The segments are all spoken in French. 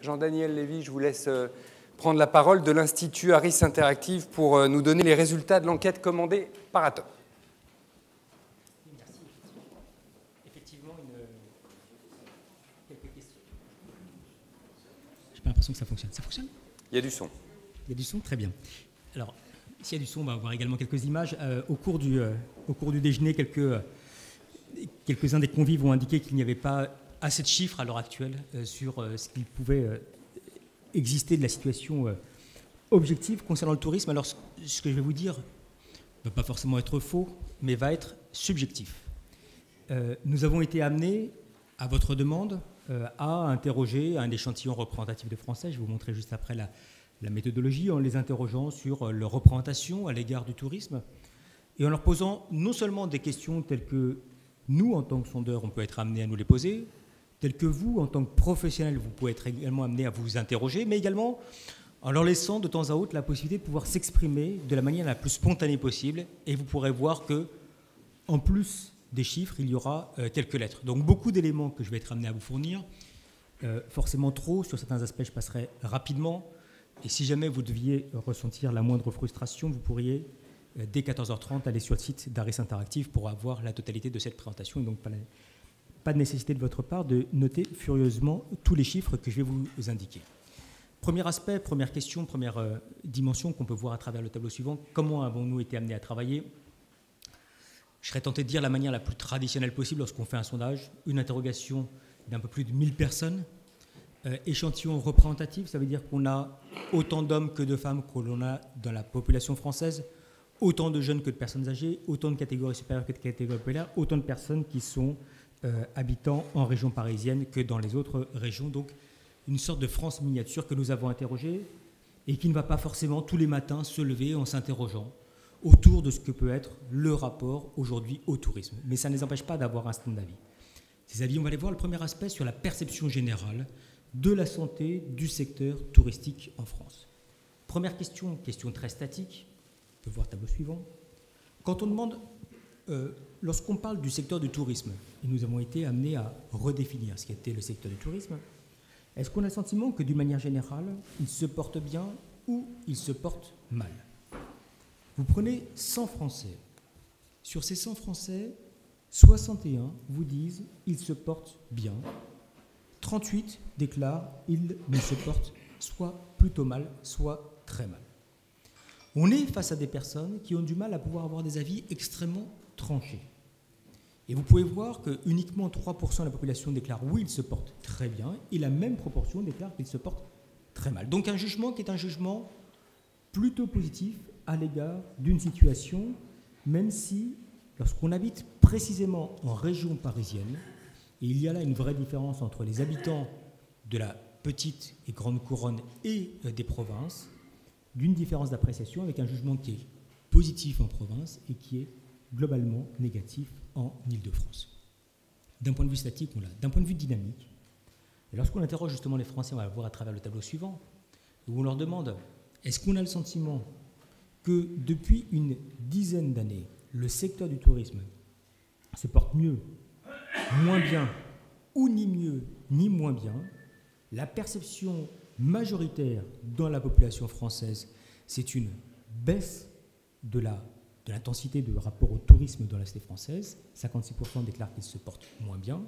Jean-Daniel Lévy, je vous laisse prendre la parole de l'Institut Harris Interactive pour nous donner les résultats de l'enquête commandée par Atom. Merci. Effectivement, quelques questions. J'ai pas l'impression que ça fonctionne. Ça fonctionne ? Il y a du son. Il y a du son, très bien. Alors, s'il y a du son, on va voir également quelques images. Au cours du déjeuner, quelques-uns des convives ont indiqué qu'il n'y avait pas assez de chiffres à l'heure actuelle sur ce qui pouvait exister de la situation objective concernant le tourisme. Alors, ce que je vais vous dire ne va pas forcément être faux, mais va être subjectif. Nous avons été amenés, à votre demande, à interroger un échantillon représentatif de Français. Je vais vous montrer juste après la méthodologie, en les interrogeant sur leur représentation à l'égard du tourisme et en leur posant non seulement des questions telles que nous, en tant que sondeurs, on peut être amenés à nous les poser, telles que vous, en tant que professionnels, vous pouvez être également amenés à vous interroger, mais également en leur laissant de temps à autre la possibilité de pouvoir s'exprimer de la manière la plus spontanée possible. Et vous pourrez voir que, en plus des chiffres, il y aura quelques lettres. Donc beaucoup d'éléments que je vais être amené à vous fournir. Forcément trop, sur certains aspects, je passerai rapidement. Et si jamais vous deviez ressentir la moindre frustration, vous pourriez, dès 14h30, aller sur le site d'Harris Interactive pour avoir la totalité de cette présentation. Et donc, pas de nécessité de votre part de noter furieusement tous les chiffres que je vais vous indiquer. Premier aspect, première question, première dimension qu'on peut voir à travers le tableau suivant. Comment avons-nous été amenés à travailler ? Je serais tenté de dire la manière la plus traditionnelle possible lorsqu'on fait un sondage, une interrogation d'un peu plus de 1000 personnes. Échantillon représentatif, ça veut dire qu'on a autant d'hommes que de femmes que l'on a dans la population française, autant de jeunes que de personnes âgées, autant de catégories supérieures que de catégories populaires, autant de personnes qui sont habitants en région parisienne que dans les autres régions. Donc une sorte de France miniature que nous avons interrogée et qui ne va pas forcément tous les matins se lever en s'interrogeant autour de ce que peut être le rapport aujourd'hui au tourisme. Mais ça ne les empêche pas d'avoir un certain d'avis. Ces avis, on va aller voir le premier aspect sur la perception générale de la santé du secteur touristique en France. Première question, question très statique. On peut voir le tableau suivant. Quand on demande, lorsqu'on parle du secteur du tourisme, et nous avons été amenés à redéfinir ce qu'était le secteur du tourisme, est-ce qu'on a le sentiment que d'une manière générale, il se porte bien ou il se porte mal ? Vous prenez 100 Français. Sur ces 100 Français, 61 vous disent ils se portent bien. 38 déclarent ils ne se portent soit plutôt mal, soit très mal. On est face à des personnes qui ont du mal à pouvoir avoir des avis extrêmement tranchés. Et vous pouvez voir que uniquement 3% de la population déclare oui, ils se portent très bien, et la même proportion déclare qu'ils se portent très mal. Donc un jugement qui est un jugement plutôt positif à l'égard d'une situation, même si, lorsqu'on habite précisément en région parisienne, et il y a là une vraie différence entre les habitants de la petite et grande couronne et des provinces, d'une différence d'appréciation avec un jugement qui est positif en province et qui est globalement négatif en Île-de-France. D'un point de vue statique, on l'a. D'un point de vue dynamique, et lorsqu'on interroge justement les Français, on va le voir à travers le tableau suivant, où on leur demande est-ce qu'on a le sentiment que depuis une dizaine d'années, le secteur du tourisme se porte mieux, moins bien, ou ni mieux ni moins bien, la perception majoritaire dans la population française, c'est une baisse de l'intensité de rapport au tourisme dans la cité française. 56% déclarent qu'ils se portent moins bien,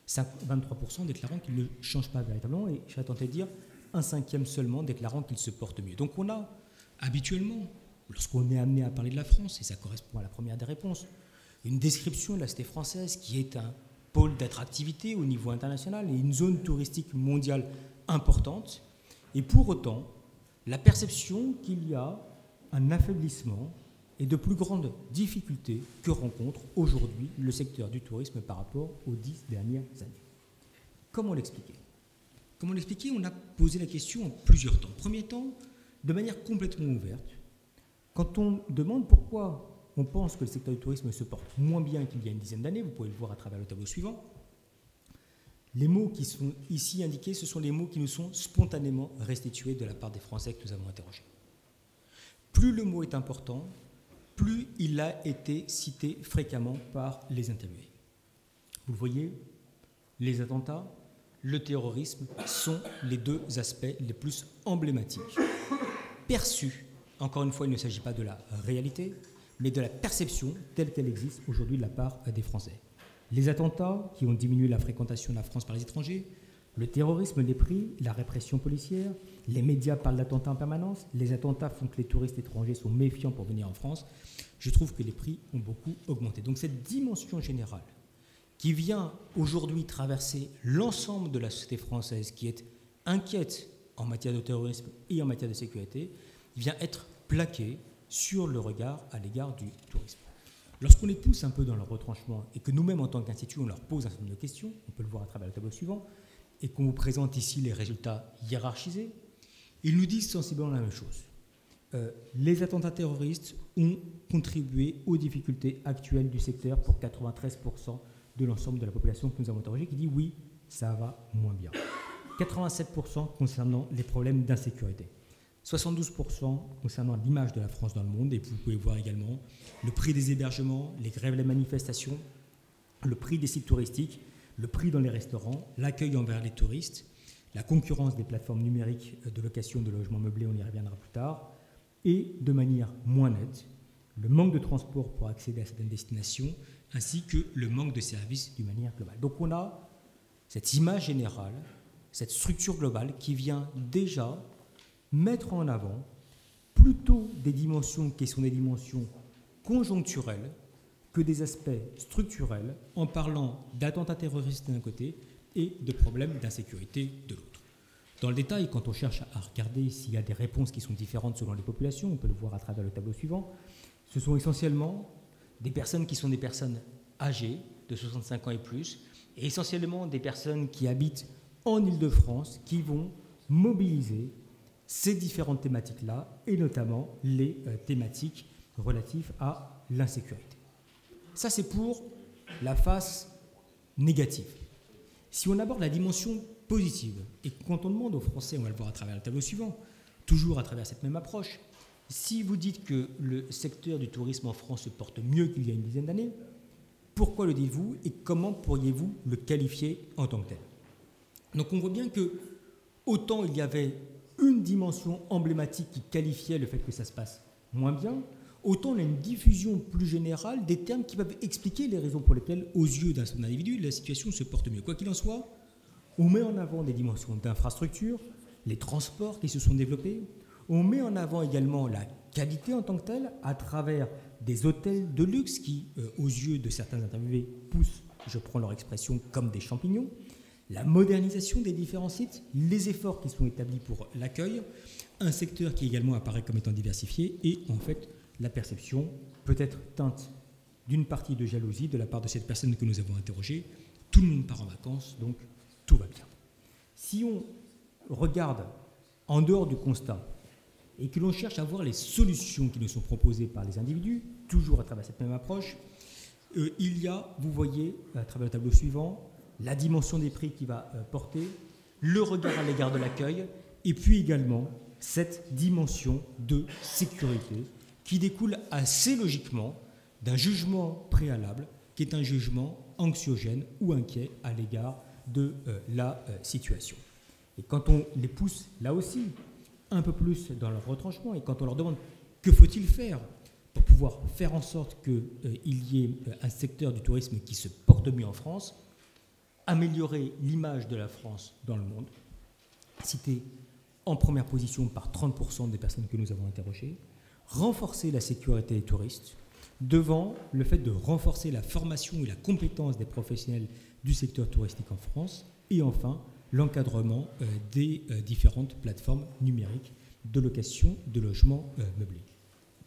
23% déclarant qu'ils ne changent pas véritablement, et je serais tenté de dire un cinquième seulement déclarant qu'ils se portent mieux. Donc on a habituellement, lorsqu'on est amené à parler de la France, et ça correspond à la première des réponses, une description de la cité française qui est un pôle d'attractivité au niveau international et une zone touristique mondiale importante. Et pour autant, la perception qu'il y a un affaiblissement et de plus grandes difficultés que rencontre aujourd'hui le secteur du tourisme par rapport aux 10 dernières années. Comment l'expliquer ? Comment l'expliquer ? On a posé la question en plusieurs temps. Premier temps, de manière complètement ouverte, quand on demande pourquoi on pense que le secteur du tourisme se porte moins bien qu'il y a une dizaine d'années, vous pouvez le voir à travers le tableau suivant, les mots qui sont ici indiqués, ce sont les mots qui nous sont spontanément restitués de la part des Français que nous avons interrogés. Plus le mot est important, plus il a été cité fréquemment par les interviewés. Vous le voyez, les attentats, le terrorisme sont les deux aspects les plus emblématiques. Perçus, encore une fois, il ne s'agit pas de la réalité, mais de la perception telle qu'elle existe aujourd'hui de la part des Français. Les attentats qui ont diminué la fréquentation de la France par les étrangers, le terrorisme, les prix, la répression policière, les médias parlent d'attentats en permanence, les attentats font que les touristes étrangers sont méfiants pour venir en France. Je trouve que les prix ont beaucoup augmenté. Donc cette dimension générale qui vient aujourd'hui traverser l'ensemble de la société française, qui est inquiète en matière de terrorisme et en matière de sécurité, vient être plaquée sur le regard à l'égard du tourisme. Lorsqu'on les pousse un peu dans leur retranchement et que nous-mêmes, en tant qu'institut, on leur pose un certain nombre de questions, on peut le voir à travers le tableau suivant, et qu'on vous présente ici les résultats hiérarchisés, ils nous disent sensiblement la même chose. Les attentats terroristes ont contribué aux difficultés actuelles du secteur pour 93% de l'ensemble de la population que nous avons interrogée, qui dit oui, ça va moins bien. 87% concernant les problèmes d'insécurité. 72% concernant l'image de la France dans le monde, et vous pouvez voir également le prix des hébergements, les grèves, les manifestations, le prix des sites touristiques, le prix dans les restaurants, l'accueil envers les touristes, la concurrence des plateformes numériques de location de logements meublés, on y reviendra plus tard, et de manière moins nette, le manque de transport pour accéder à certaines destinations, ainsi que le manque de services d'une manière globale. Donc on a cette image générale, cette structure globale qui vient déjà mettre en avant plutôt des dimensions qui sont des dimensions conjoncturelles que des aspects structurels, en parlant d'attentats terroristes d'un côté et de problèmes d'insécurité de l'autre. Dans le détail, quand on cherche à regarder s'il y a des réponses qui sont différentes selon les populations, on peut le voir à travers le tableau suivant, ce sont essentiellement des personnes qui sont des personnes âgées, de 65 ans et plus, et essentiellement des personnes qui habitent en Île-de-France, qui vont mobiliser ces différentes thématiques-là, et notamment les thématiques relatives à l'insécurité. Ça, c'est pour la face négative. Si on aborde la dimension positive, et quand on demande aux Français, on va le voir à travers le tableau suivant, toujours à travers cette même approche, si vous dites que le secteur du tourisme en France se porte mieux qu'il y a une dizaine d'années, pourquoi le dites-vous et comment pourriez-vous le qualifier en tant que tel? Donc on voit bien que autant il y avait une dimension emblématique qui qualifiait le fait que ça se passe moins bien, autant on a une diffusion plus générale des termes qui peuvent expliquer les raisons pour lesquelles, aux yeux d'un seul individu, la situation se porte mieux. Quoi qu'il en soit, on met en avant des dimensions d'infrastructure, les transports qui se sont développés, on met en avant également la qualité en tant que telle à travers des hôtels de luxe qui, aux yeux de certains interviewés, poussent, je prends leur expression, comme des champignons, la modernisation des différents sites, les efforts qui sont établis pour l'accueil, un secteur qui également apparaît comme étant diversifié et en fait la perception peut être teinte d'une partie de jalousie de la part de cette personne que nous avons interrogée. Tout le monde part en vacances, donc tout va bien. Si on regarde en dehors du constat et que l'on cherche à voir les solutions qui nous sont proposées par les individus, toujours à travers cette même approche, il y a, vous voyez, à travers le tableau suivant, la dimension des prix qui va porter, le regard à l'égard de l'accueil, et puis également cette dimension de sécurité qui découle assez logiquement d'un jugement préalable qui est un jugement anxiogène ou inquiet à l'égard de la situation. Et quand on les pousse là aussi un peu plus dans leur retranchement et quand on leur demande que faut-il faire pour pouvoir faire en sorte qu'il y ait un secteur du tourisme qui se porte mieux en France, améliorer l'image de la France dans le monde, cité en première position par 30% des personnes que nous avons interrogées, renforcer la sécurité des touristes, devant le fait de renforcer la formation et la compétence des professionnels du secteur touristique en France, et enfin l'encadrement des différentes plateformes numériques de location de logements meublés.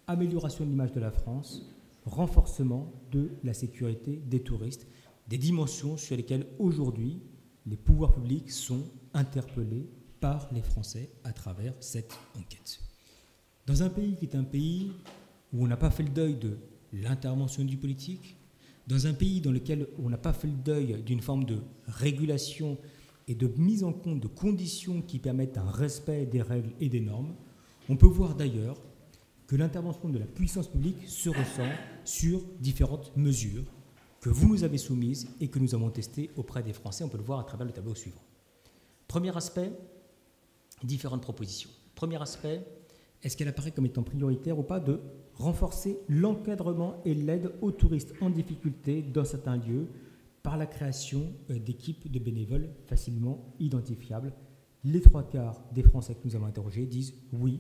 Amélioration de l'image de la France, renforcement de la sécurité des touristes, des dimensions sur lesquelles aujourd'hui les pouvoirs publics sont interpellés par les Français à travers cette enquête. Dans un pays qui est un pays où on n'a pas fait le deuil de l'intervention du politique, dans un pays dans lequel on n'a pas fait le deuil d'une forme de régulation et de mise en compte de conditions qui permettent un respect des règles et des normes, on peut voir d'ailleurs que l'intervention de la puissance publique se ressent sur différentes mesures que vous nous avez soumises et que nous avons testées auprès des Français. On peut le voir à travers le tableau suivant. Premier aspect, différentes propositions. Premier aspect, est-ce qu'elle apparaît comme étant prioritaire ou pas de renforcer l'encadrement et l'aide aux touristes en difficulté dans certains lieux par la création d'équipes de bénévoles facilement identifiables? Les 3/4 des Français que nous avons interrogés disent oui.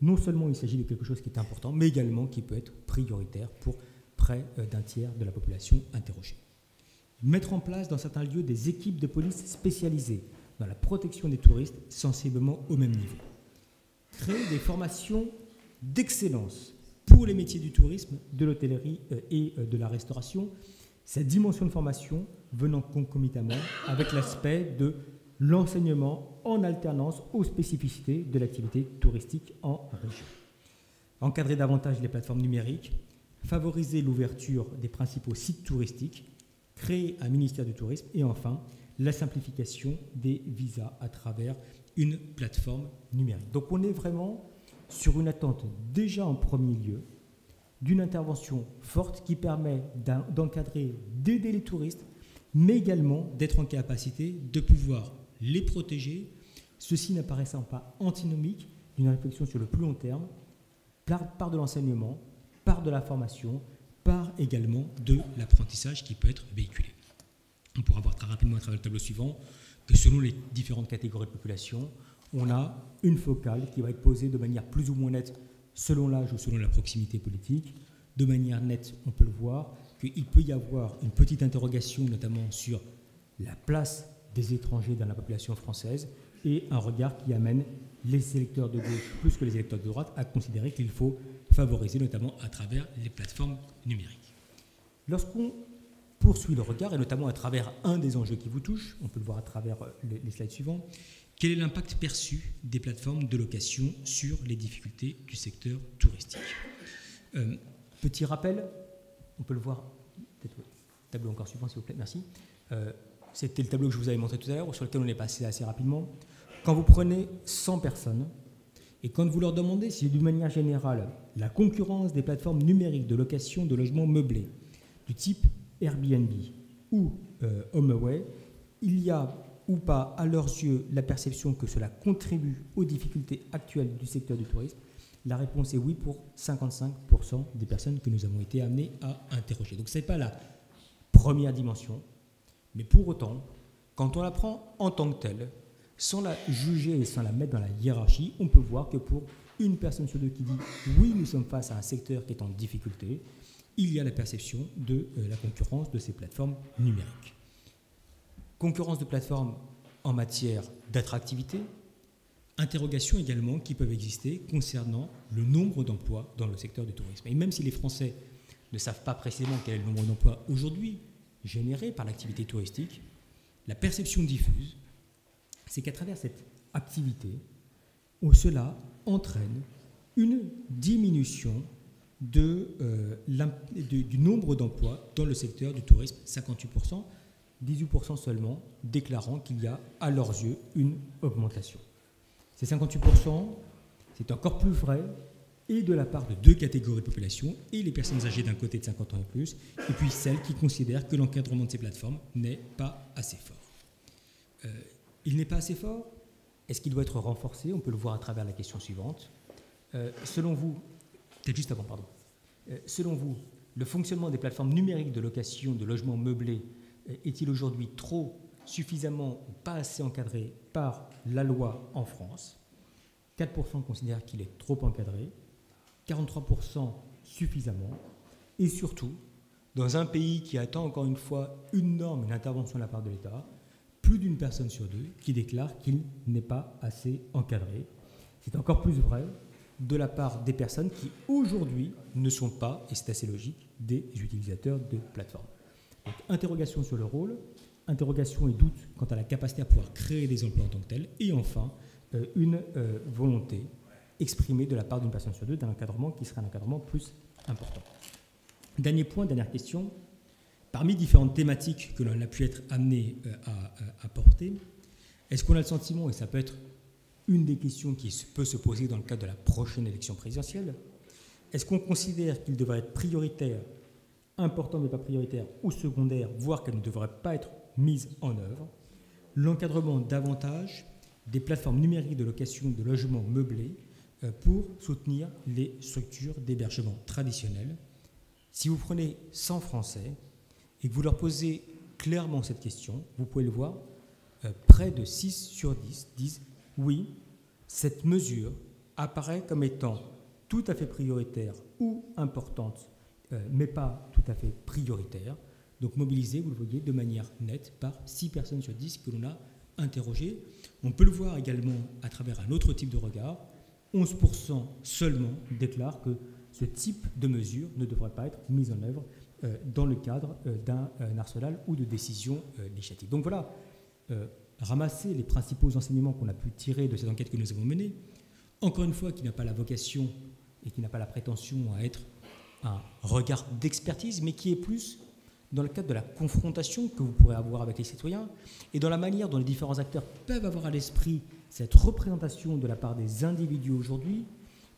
Non seulement il s'agit de quelque chose qui est important, mais également qui peut être prioritaire pour près d'un tiers de la population interrogée. Mettre en place dans certains lieux des équipes de police spécialisées dans la protection des touristes sensiblement au même niveau. Créer des formations d'excellence pour les métiers du tourisme, de l'hôtellerie et de la restauration, cette dimension de formation venant concomitamment avec l'aspect de l'enseignement en alternance aux spécificités de l'activité touristique en région. Encadrer davantage les plateformes numériques, favoriser l'ouverture des principaux sites touristiques, créer un ministère du tourisme et enfin la simplification des visas à travers une plateforme numérique. Donc on est vraiment sur une attente déjà en premier lieu d'une intervention forte qui permet d'encadrer, d'aider les touristes, mais également d'être en capacité de pouvoir les protéger, ceci n'apparaissant pas antinomique d'une réflexion sur le plus long terme, par de l'enseignement, par de la formation, par également de l'apprentissage qui peut être véhiculé. On pourra voir très rapidement à travers le tableau suivant que selon les différentes catégories de population, on a une focale qui va être posée de manière plus ou moins nette selon l'âge ou selon la proximité politique. De manière nette, on peut le voir, qu'il peut y avoir une petite interrogation notamment sur la place des étrangers dans la population française et un regard qui amène les électeurs de gauche plus que les électeurs de droite à considérer qu'il faut favoriser notamment à travers les plateformes numériques. Lorsqu'on poursuit le regard, et notamment à travers un des enjeux qui vous touche, on peut le voir à travers les slides suivants, quel est l'impact perçu des plateformes de location sur les difficultés du secteur touristique? Petit rappel, on peut le voir, peut-être tableau encore suivant s'il vous plaît, merci. C'était le tableau que je vous avais montré tout à l'heure, sur lequel on est passé assez rapidement. Quand vous prenez 100 personnes, et quand vous leur demandez si d'une manière générale, la concurrence des plateformes numériques de location de logements meublés, du type Airbnb ou HomeAway, il y a ou pas à leurs yeux la perception que cela contribue aux difficultés actuelles du secteur du tourisme? La réponse est oui pour 55% des personnes que nous avons été amenés à interroger. Donc ce n'est pas la première dimension, mais pour autant, quand on la prend en tant que telle, sans la juger et sans la mettre dans la hiérarchie, on peut voir que pour une personne sur deux qui dit « oui, nous sommes face à un secteur qui est en difficulté », il y a la perception de la concurrence de ces plateformes numériques. Concurrence de plateformes en matière d'attractivité, interrogations également qui peuvent exister concernant le nombre d'emplois dans le secteur du tourisme. Et même si les Français ne savent pas précisément quel est le nombre d'emplois aujourd'hui générés par l'activité touristique, la perception diffuse, c'est qu'à travers cette activité, cela entraîne une diminution du nombre d'emplois dans le secteur du tourisme, 58%, 18% seulement déclarant qu'il y a à leurs yeux une augmentation. Ces 58%, c'est encore plus vrai et de la part de deux catégories de population, et les personnes âgées d'un côté de 50 ans et plus, et puis celles qui considèrent que l'encadrement de ces plateformes n'est pas assez fort. Il n'est pas assez fort. Est-ce qu'il doit être renforcé? On peut le voir à travers la question suivante. Selon vous, peut-être juste avant, pardon. Selon vous, le fonctionnement des plateformes numériques de location de logements meublés est-il aujourd'hui trop, suffisamment ou pas assez encadré par la loi en France? 4% considèrent qu'il est trop encadré, 43% suffisamment, et surtout, dans un pays qui attend encore une fois une norme, une intervention de la part de l'État, plus d'une personne sur deux qui déclare qu'il n'est pas assez encadré. C'est encore plus vrai de la part des personnes qui aujourd'hui ne sont pas, et c'est assez logique, des utilisateurs de plateformes. Donc, interrogation sur le rôle, interrogation et doute quant à la capacité à pouvoir créer des emplois en tant que tels, et enfin, une volonté exprimée de la part d'une personne sur deux d'un encadrement qui serait un encadrement plus important. Dernier point, dernière question. Parmi différentes thématiques que l'on a pu être amené à porter, est-ce qu'on a le sentiment, et ça peut être une des questions qui peut se poser dans le cadre de la prochaine élection présidentielle, est-ce qu'on considère qu'il devrait être prioritaire, important mais pas prioritaire, ou secondaire, voire qu'elle ne devrait pas être mise en œuvre, l'encadrement davantage des plateformes numériques de location de logements meublés pour soutenir les structures d'hébergement traditionnelles. Si vous prenez 100 Français et que vous leur posez clairement cette question, vous pouvez le voir, près de 6 sur 10 disent oui, cette mesure apparaît comme étant tout à fait prioritaire ou importante, mais pas tout à fait prioritaire. Donc mobilisée, vous le voyez, de manière nette par 6 personnes sur 10 que l'on a interrogées. On peut le voir également à travers un autre type de regard. 11% seulement déclarent que ce type de mesure ne devrait pas être mise en œuvre dans le cadre d'un arsenal ou de décision législative. Donc voilà, ramasser les principaux enseignements qu'on a pu tirer de cette enquête que nous avons menée, encore une fois, qui n'a pas la vocation et qui n'a pas la prétention à être un regard d'expertise, mais qui est plus dans le cadre de la confrontation que vous pourrez avoir avec les citoyens et dans la manière dont les différents acteurs peuvent avoir à l'esprit cette représentation de la part des individus aujourd'hui,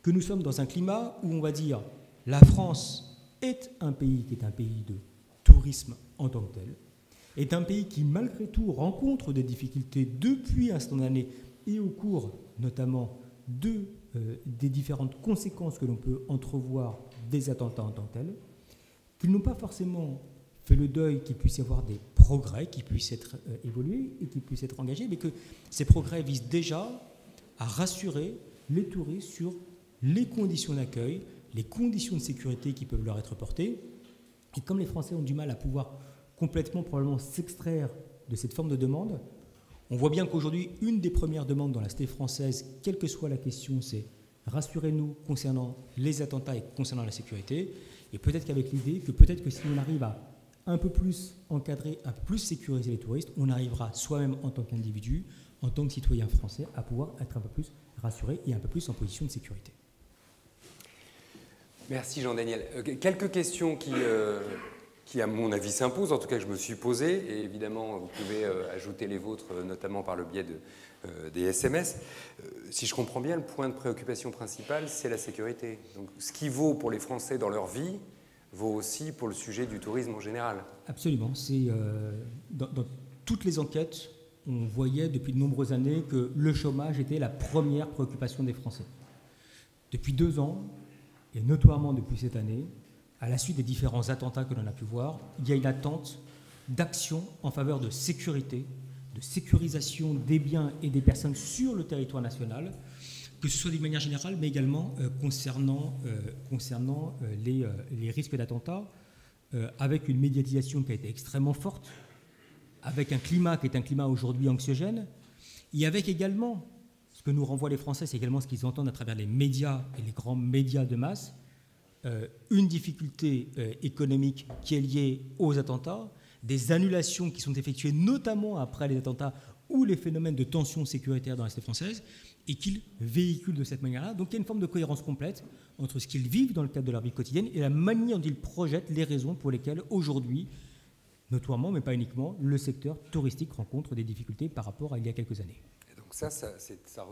que nous sommes dans un climat où on va dire la France est un pays qui est un pays de tourisme en tant que tel, est un pays qui malgré tout rencontre des difficultés depuis un certain nombre d'années et au cours notamment des différentes conséquences que l'on peut entrevoir des attentats en tant que tels, qu'ils n'ont pas forcément fait le deuil qu'il puisse y avoir des progrès qui puissent être évolués et qui puissent être engagés, mais que ces progrès visent déjà à rassurer les touristes sur les conditions d'accueil, les conditions de sécurité qui peuvent leur être portées. Et comme les Français ont du mal à pouvoir complètement probablement s'extraire de cette forme de demande, on voit bien qu'aujourd'hui, une des premières demandes dans la cité française, quelle que soit la question, c'est rassurez-nous concernant les attentats et concernant la sécurité. Et peut-être qu'avec l'idée que peut-être que si on arrive à un peu plus encadrer, un peu plus sécuriser les touristes, on arrivera soi-même en tant qu'individu, en tant que citoyen français, à pouvoir être un peu plus rassuré et un peu plus en position de sécurité. Merci Jean-Daniel. Quelques questions qui, à mon avis, s'imposent, en tout cas que je me suis posées, et évidemment, vous pouvez ajouter les vôtres, notamment par le biais des SMS. Si je comprends bien, le point de préoccupation principal, c'est la sécurité. Donc, ce qui vaut pour les Français dans leur vie, vaut aussi pour le sujet du tourisme en général. Absolument. Dans toutes les enquêtes, on voyait depuis de nombreuses années que le chômage était la première préoccupation des Français. Depuis 2 ans, et notoirement depuis cette année, à la suite des différents attentats que l'on a pu voir, il y a une attente d'action en faveur de sécurité, de sécurisation des biens et des personnes sur le territoire national, que ce soit d'une manière générale, mais également concernant les risques d'attentats, avec une médiatisation qui a été extrêmement forte, avec un climat qui est un climat aujourd'hui anxiogène, et avec également, ce que nous renvoient les Français, c'est également ce qu'ils entendent à travers les médias et les grands médias de masse, une difficulté économique qui est liée aux attentats, des annulations qui sont effectuées notamment après les attentats ou les phénomènes de tension sécuritaire dans la cité française, et qu'ils véhiculent de cette manière-là. Donc il y a une forme de cohérence complète entre ce qu'ils vivent dans le cadre de leur vie quotidienne et la manière dont ils projettent les raisons pour lesquelles aujourd'hui, notoirement, mais pas uniquement, le secteur touristique rencontre des difficultés par rapport à il y a quelques années. Et donc ça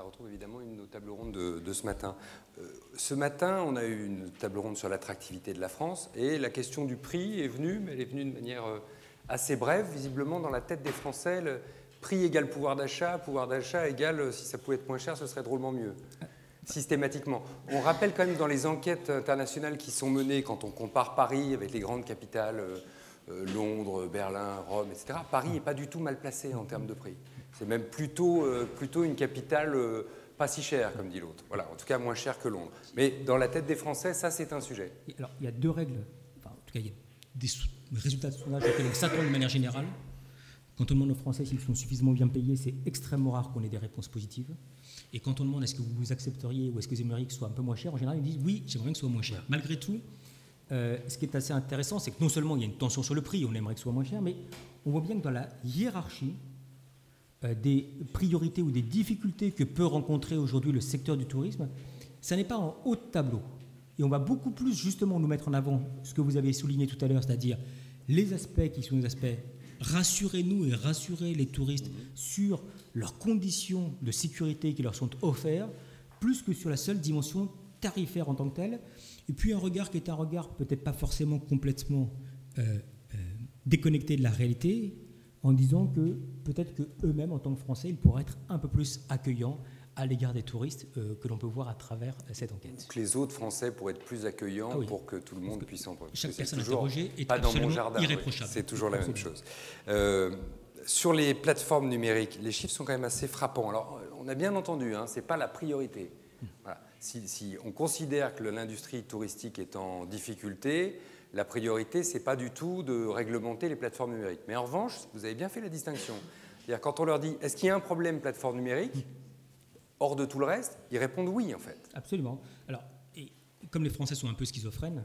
retrouve évidemment une table ronde de ce matin. Ce matin, on a eu une table ronde sur l'attractivité de la France et la question du prix est venue, mais elle est venue de manière assez brève. Visiblement, dans la tête des Français, le prix égale pouvoir d'achat égale si ça pouvait être moins cher, ce serait drôlement mieux. Systématiquement. On rappelle quand même dans les enquêtes internationales qui sont menées, quand on compare Paris avec les grandes capitales, Londres, Berlin, Rome, etc., Paris n'est pas du tout mal placé en termes de prix. C'est même plutôt une capitale pas si chère, comme dit l'autre. Voilà, en tout cas moins chère que Londres. Mais dans la tête des Français, ça c'est un sujet. Alors, il y a 2 règles, enfin, en tout cas il y a des résultats de sondage auxquels on s'attend de manière générale. Quand on demande aux Français s'ils sont suffisamment bien payés, c'est extrêmement rare qu'on ait des réponses positives. Et quand on demande est-ce que vous accepteriez ou est-ce que vous aimeriez que ce soit un peu moins cher, en général ils disent oui, j'aimerais que ce soit moins cher. Malgré tout, ce qui est assez intéressant, c'est que non seulement il y a une tension sur le prix, on aimerait que ce soit moins cher, mais on voit bien que dans la hiérarchie des priorités ou des difficultés que peut rencontrer aujourd'hui le secteur du tourisme, ça n'est pas en haut de tableau. Et on va beaucoup plus justement nous mettre en avant ce que vous avez souligné tout à l'heure, c'est-à-dire les aspects qui sont des aspects rassurez-nous et rassurez les touristes sur leurs conditions de sécurité qui leur sont offertes, plus que sur la seule dimension tarifaire en tant que telle. Et puis un regard qui est un regard peut-être pas forcément complètement déconnecté de la réalité, en disant que peut-être qu'eux-mêmes, en tant que Français, ils pourraient être un peu plus accueillants à l'égard des touristes que l'on peut voir à travers cette enquête. Que les autres Français pourraient être plus accueillants pour que tout le monde puisse en profiter. Chaque personne interrogée est pas dans mon absolument jardin, irréprochable. C'est toujours la même chose. Sur les plateformes numériques, les chiffres sont quand même assez frappants. Alors, on a bien entendu, ce n'est pas la priorité. Voilà. Si on considère que l'industrie touristique est en difficulté, la priorité, ce n'est pas du tout de réglementer les plateformes numériques. Mais en revanche, vous avez bien fait la distinction. C'est-à-dire, quand on leur dit « est-ce qu'il y a un problème plateforme numérique ?» hors de tout le reste, ils répondent oui, en fait. Absolument. Alors, et comme les Français sont un peu schizophrènes,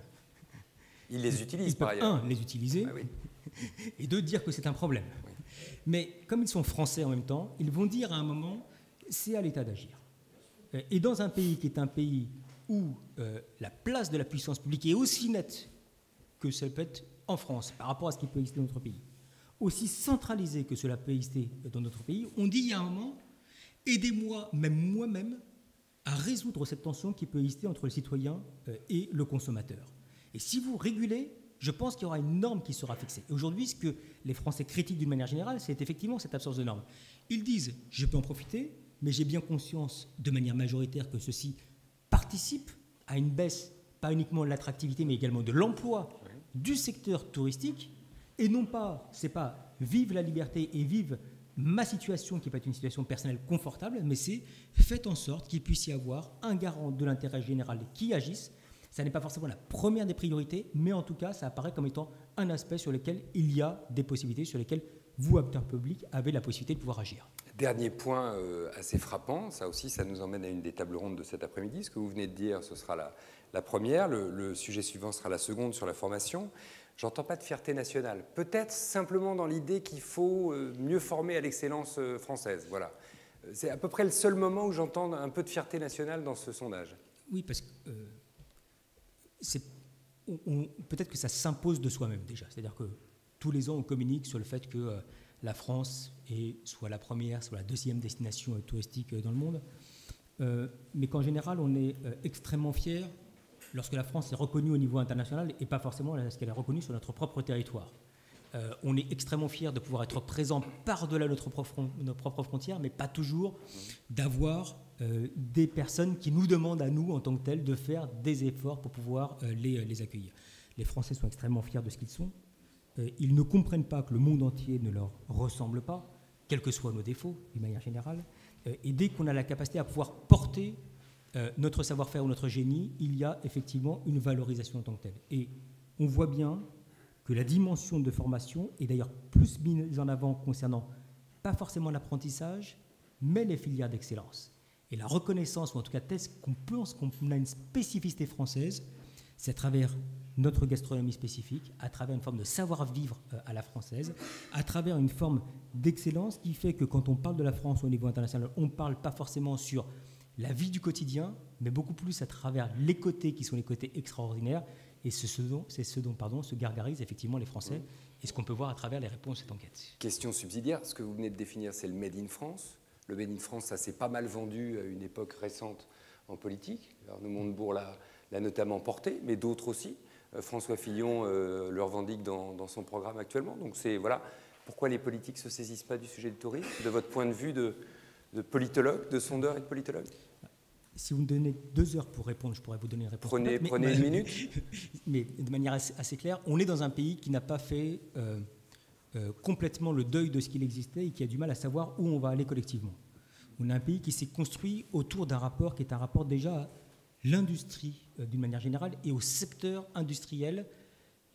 ils les utilisent ils par peuvent, ailleurs. les utiliser, et deux, dire que c'est un problème. Oui. Mais comme ils sont Français en même temps, ils vont dire à un moment, c'est à l'État d'agir. Et dans un pays qui est un pays où la place de la puissance publique est aussi nette que celle peut être en France par rapport à ce qui peut exister dans notre pays, aussi centralisée que cela peut exister dans notre pays, on dit il y a un moment, aidez-moi, même moi-même, à résoudre cette tension qui peut exister entre le citoyen et le consommateur. Et si vous régulez, je pense qu'il y aura une norme qui sera fixée. Et aujourd'hui, ce que les Français critiquent d'une manière générale, c'est effectivement cette absence de norme. Ils disent, je peux en profiter, mais j'ai bien conscience de manière majoritaire que ceci participe à une baisse, pas uniquement de l'attractivité, mais également de l'emploi du secteur touristique. Et non pas, c'est pas vive la liberté et vive ma situation qui peut être une situation personnelle confortable, mais c'est faites en sorte qu'il puisse y avoir un garant de l'intérêt général qui agisse. Ça n'est pas forcément la première des priorités, mais en tout cas, ça apparaît comme étant un aspect sur lequel il y a des possibilités, sur lesquelles vous, acteurs publics, avez la possibilité de pouvoir agir. Dernier point assez frappant, ça aussi, ça nous emmène à une des tables rondes de cet après-midi. Ce que vous venez de dire, ce sera la première. Le sujet suivant sera la seconde sur la formation. J'entends pas de fierté nationale. Peut-être simplement dans l'idée qu'il faut mieux former à l'excellence française. Voilà. C'est à peu près le seul moment où j'entends un peu de fierté nationale dans ce sondage. Oui, parce que peut-être que ça s'impose de soi-même déjà. C'est-à-dire que tous les ans, on communique sur le fait que la France est soit la première, soit la deuxième destination touristique dans le monde. Mais qu'en général, on est extrêmement fiers lorsque la France est reconnue au niveau international et pas forcément lorsqu'elle est reconnue sur notre propre territoire. On est extrêmement fiers de pouvoir être présent par-delà nos propres frontières, mais pas toujours d'avoir des personnes qui nous demandent à nous, en tant que tels, de faire des efforts pour pouvoir les accueillir. Les Français sont extrêmement fiers de ce qu'ils sont. Ils ne comprennent pas que le monde entier ne leur ressemble pas, quels que soient nos défauts, d'une manière générale. Et dès qu'on a la capacité à pouvoir porter notre savoir-faire ou notre génie, il y a effectivement une valorisation en tant que telle. Et on voit bien que la dimension de formation est d'ailleurs plus mise en avant concernant pas forcément l'apprentissage, mais les filières d'excellence. Et la reconnaissance, ou en tout cas test qu'on pense qu'on a une spécificité française, c'est à travers notre gastronomie spécifique, à travers une forme de savoir-vivre à la française, à travers une forme d'excellence qui fait que quand on parle de la France au niveau international, on ne parle pas forcément sur la vie du quotidien, mais beaucoup plus à travers les côtés qui sont les côtés extraordinaires. Et c'est ce dont se gargarisent effectivement les Français, et ce qu'on peut voir à travers les réponses de cette enquête. Question subsidiaire, ce que vous venez de définir, c'est le Made in France. Le Made in France, ça s'est pas mal vendu à une époque récente en politique. Arnaud Montebourg l'a notamment porté, mais d'autres aussi. François Fillon le revendique dans son programme actuellement. Donc c'est, voilà, pourquoi les politiques ne se saisissent pas du sujet du tourisme, de votre point de vue de politologue, de sondeur et de politologue? Si vous me donnez 2 heures pour répondre, je pourrais vous donner une réponse. Prenez une minute. Mais de manière assez claire, on est dans un pays qui n'a pas fait complètement le deuil de ce qu'il existait et qui a du mal à savoir où on va aller collectivement. On a un pays qui s'est construit autour d'un rapport qui est un rapport déjà à l'industrie d'une manière générale et au secteur industriel.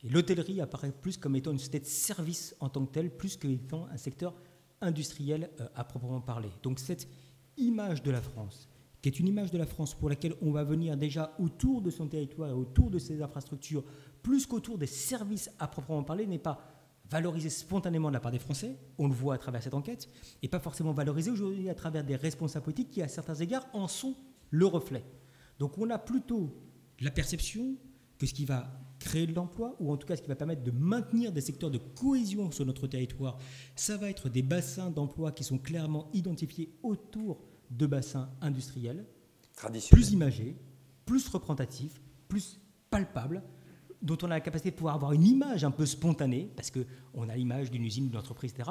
Et l'hôtellerie apparaît plus comme étant une société de service en tant que telle, plus qu'étant un secteur industriel à proprement parler. Donc cette image de la France, qui est une image de la France pour laquelle on va venir déjà autour de son territoire et autour de ses infrastructures, plus qu'autour des services à proprement parler, n'est pas valorisée spontanément de la part des Français, on le voit à travers cette enquête, et pas forcément valorisée aujourd'hui à travers des responsables politiques qui, à certains égards, en sont le reflet. Donc on a plutôt la perception que ce qui va créer de l'emploi, ou en tout cas ce qui va permettre de maintenir des secteurs de cohésion sur notre territoire, ça va être des bassins d'emploi qui sont clairement identifiés autour de bassins industriels, plus imagés, plus représentatifs, plus palpables, dont on a la capacité de pouvoir avoir une image un peu spontanée, parce qu'on a l'image d'une usine, d'une entreprise, etc.,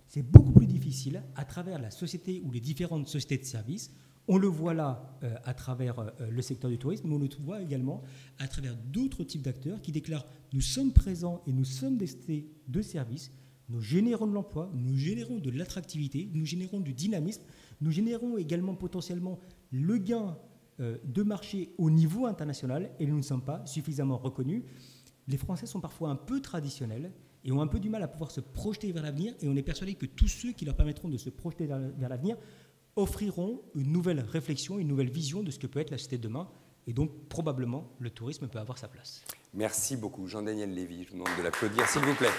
c'est beaucoup plus difficile à travers la société ou les différentes sociétés de services. On le voit là à travers le secteur du tourisme, mais on le voit également à travers d'autres types d'acteurs qui déclarent « nous sommes présents et nous sommes des sociétés de services, nous générons de l'emploi, nous générons de l'attractivité, nous générons du dynamisme, nous générons également potentiellement le gain de marché au niveau international et nous ne sommes pas suffisamment reconnus. Les Français sont parfois un peu traditionnels et ont un peu du mal à pouvoir se projeter vers l'avenir, et on est persuadé que tous ceux qui leur permettront de se projeter vers l'avenir offriront une nouvelle réflexion, une nouvelle vision de ce que peut être la société de demain, et donc probablement le tourisme peut avoir sa place. Merci beaucoup Jean-Daniel Lévy, je vous demande de l'applaudir s'il vous plaît.